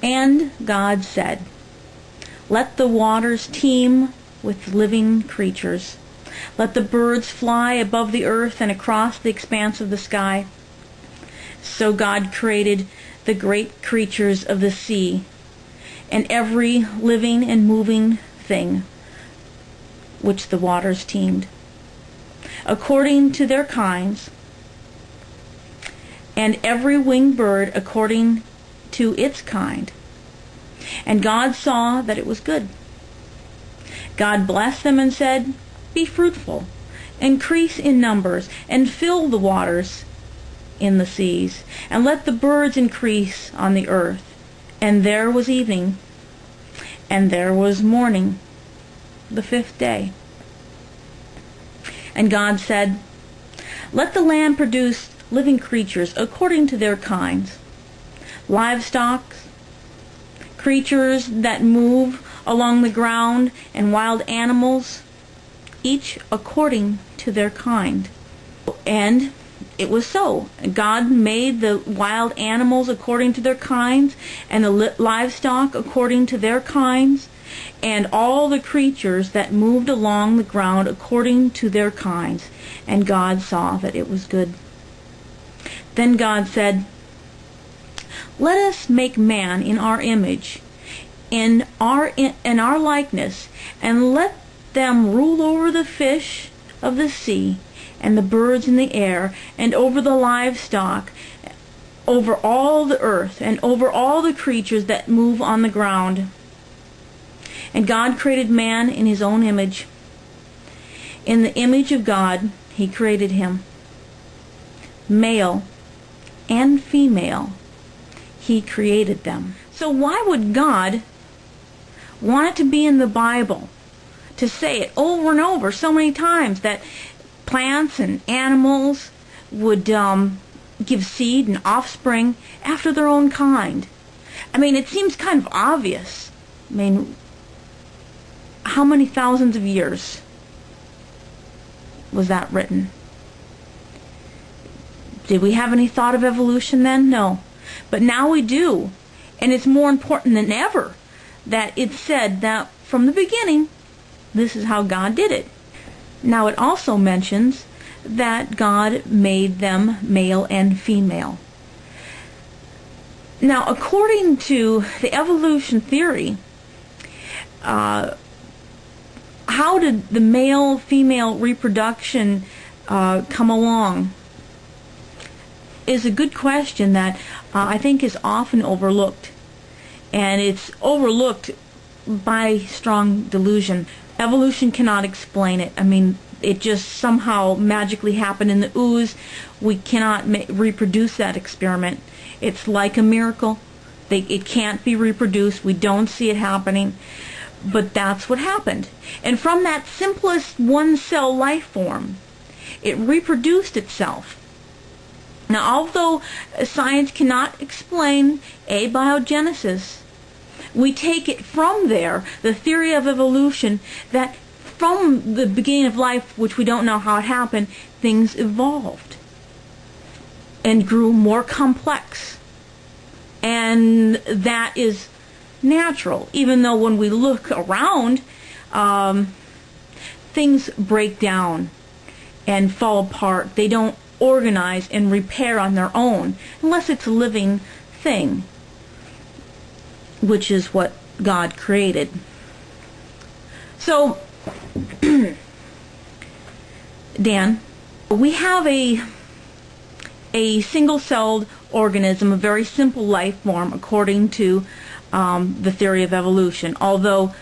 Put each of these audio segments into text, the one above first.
And God said, "Let the waters teem with living creatures. Let the birds fly above the earth and across the expanse of the sky." So God created the great creatures of the sea and every living and moving thing which the waters teemed, according to their kinds, and every winged bird according to its kind. And God saw that it was good. God blessed them and said, "Be fruitful, increase in numbers, and fill the waters in the seas, and let the birds increase on the earth." And there was evening, and there was morning, the fifth day. And God said, "Let the land produce living creatures according to their kinds, livestock, creatures that move along the ground, and wild animals, each according to their kind." And it was so. God made the wild animals according to their kinds, and the livestock according to their kinds, and all the creatures that moved along the ground according to their kinds. And God saw that it was good. Then God said, "Let us make man in our image, in our likeness, and let them rule over the fish of the sea, and the birds in the air, and over the livestock, over all the earth, and over all the creatures that move on the ground." And God created man in his own image. In the image of God he created him. Male and female he created them. So why would God want it to be in the Bible, to say it over and over so many times, that plants and animals would give seed and offspring after their own kind? I mean, it seems kind of obvious. I mean, how many thousands of years was that written? Did we have any thought of evolution then? No. But now we do. And it's more important than ever that it's said that from the beginning, this is how God did it. Now it also mentions that God made them male and female. Now, according to the evolution theory, how did the male-female reproduction come along is a good question that I think is often overlooked. And it's overlooked by strong delusion. Evolution cannot explain it. I mean, it just somehow magically happened in the ooze. We cannot reproduce that experiment. It's like a miracle. It can't be reproduced. We don't see it happening. But that's what happened. And from that simplest one-cell life form, it reproduced itself. Now, although science cannot explain abiogenesis, we take it from there, the theory of evolution, that from the beginning of life, which we don't know how it happened, things evolved and grew more complex. And that is natural, even though when we look around, things break down and fall apart. They don't organize and repair on their own unless it's a living thing, which is what God created. So, Dan, we have a single-celled organism, a very simple life form according to the theory of evolution, although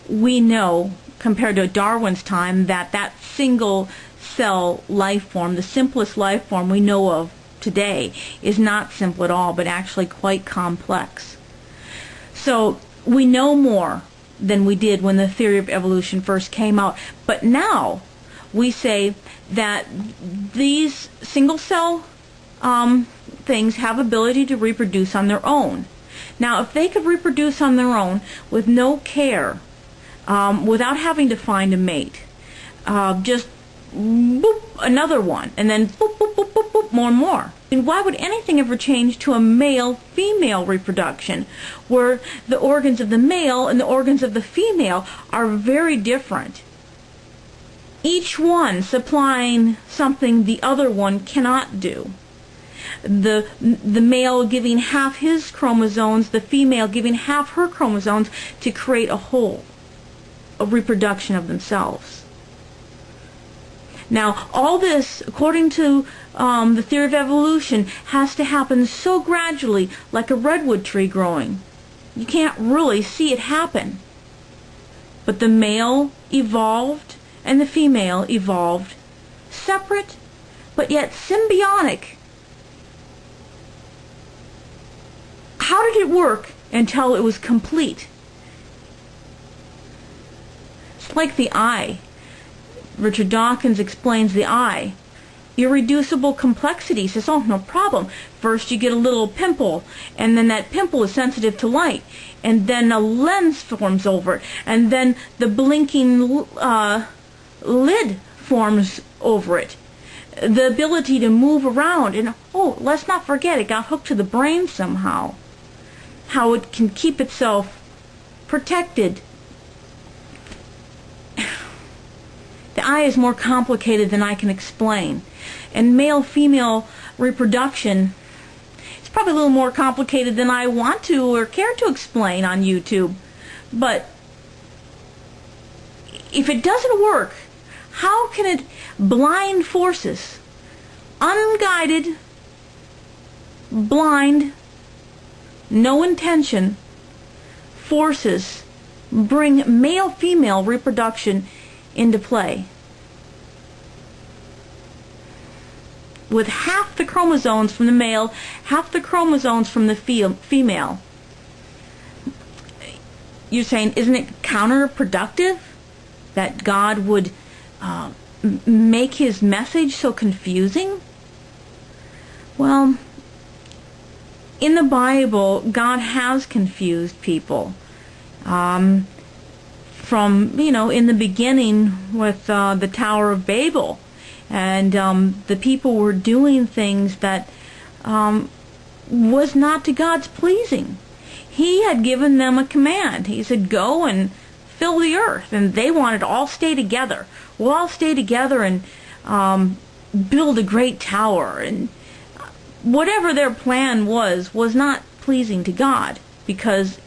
we know, compared to Darwin's time, that single cell life form, the simplest life form we know of today, is not simple at all, but actually quite complex. So we know more than we did when the theory of evolution first came out. But now we say that these single cell things have ability to reproduce on their own. Now, if they could reproduce on their own with no care, without having to find a mate, just boop, another one, and then boop, boop, boop, boop, boop, more and more. And why would anything ever change to a male-female reproduction, where the organs of the male and the organs of the female are very different? Each one supplying something the other one cannot do. The male giving half his chromosomes, the female giving half her chromosomes to create a whole, a reproduction of themselves. Now, all this, according to the theory of evolution, has to happen so gradually, like a redwood tree growing. You can't really see it happen. But the male evolved and the female evolved, separate but yet symbiotic. How did it work until it was complete? It's like the eye. Richard Dawkins explains the eye. Irreducible complexity. Says, oh, no problem. First you get a little pimple, and then that pimple is sensitive to light, and then a lens forms over it, and then the blinking lid forms over it. The ability to move around, and oh, let's not forget, it got hooked to the brain somehow. How it can keep itself protected. The eye is more complicated than I can explain. And male-female reproduction is probably a little more complicated than I want to or care to explain on YouTube. But if it doesn't work, how can it blind forces, unguided, blind, no intention forces bring male-female reproduction into play? With half the chromosomes from the male, half the chromosomes from the female. You're saying, isn't it counterproductive that God would make his message so confusing? Well, in the Bible, God has confused people. From, in the beginning with the Tower of Babel. And the people were doing things that was not to God's pleasing. He had given them a command. He said, go and fill the earth. And they wanted to all stay together. We'll all stay together and build a great tower. And whatever their plan was not pleasing to God, because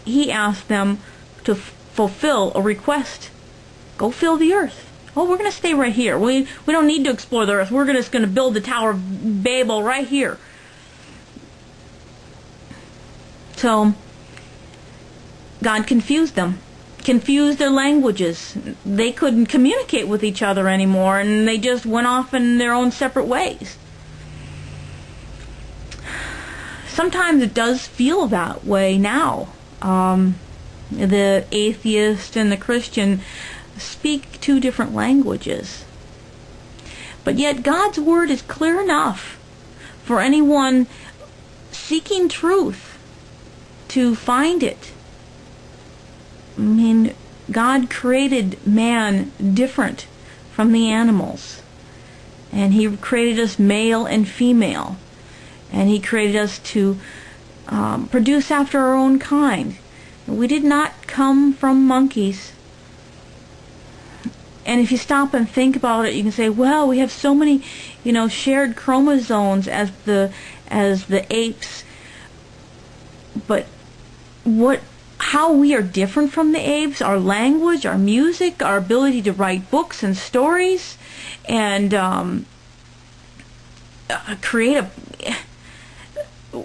he asked them to fulfill a request. Go fill the earth. Oh, we're going to stay right here. We don't need to explore the earth. We're just going to build the Tower of Babel right here. So, God confused them. Confused their languages. They couldn't communicate with each other anymore, and they just went off in their own separate ways. Sometimes it does feel that way now. The atheist and the Christian speak two different languages. But yet God's word is clear enough for anyone seeking truth to find it. I mean, God created man different from the animals. And he created us male and female. And he created us to produce after our own kind. We did not come from monkeys. And if you stop and think about it, you can say, well, we have so many, shared chromosomes as the apes. But how we are different from the apes, our language, our music, our ability to write books and stories, and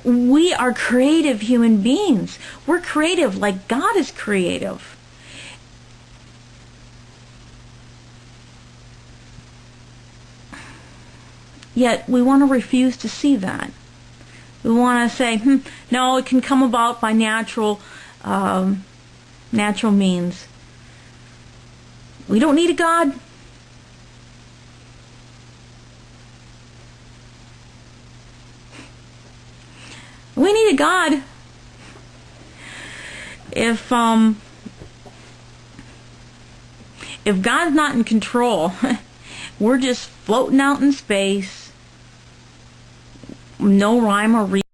we are creative human beings. We're creative like God is creative. Yet we want to refuse to see that. We want to say, no, it can come about by natural means. We don't need a God. We need a God. If God's not in control, we're just floating out in space. no rhyme or reason.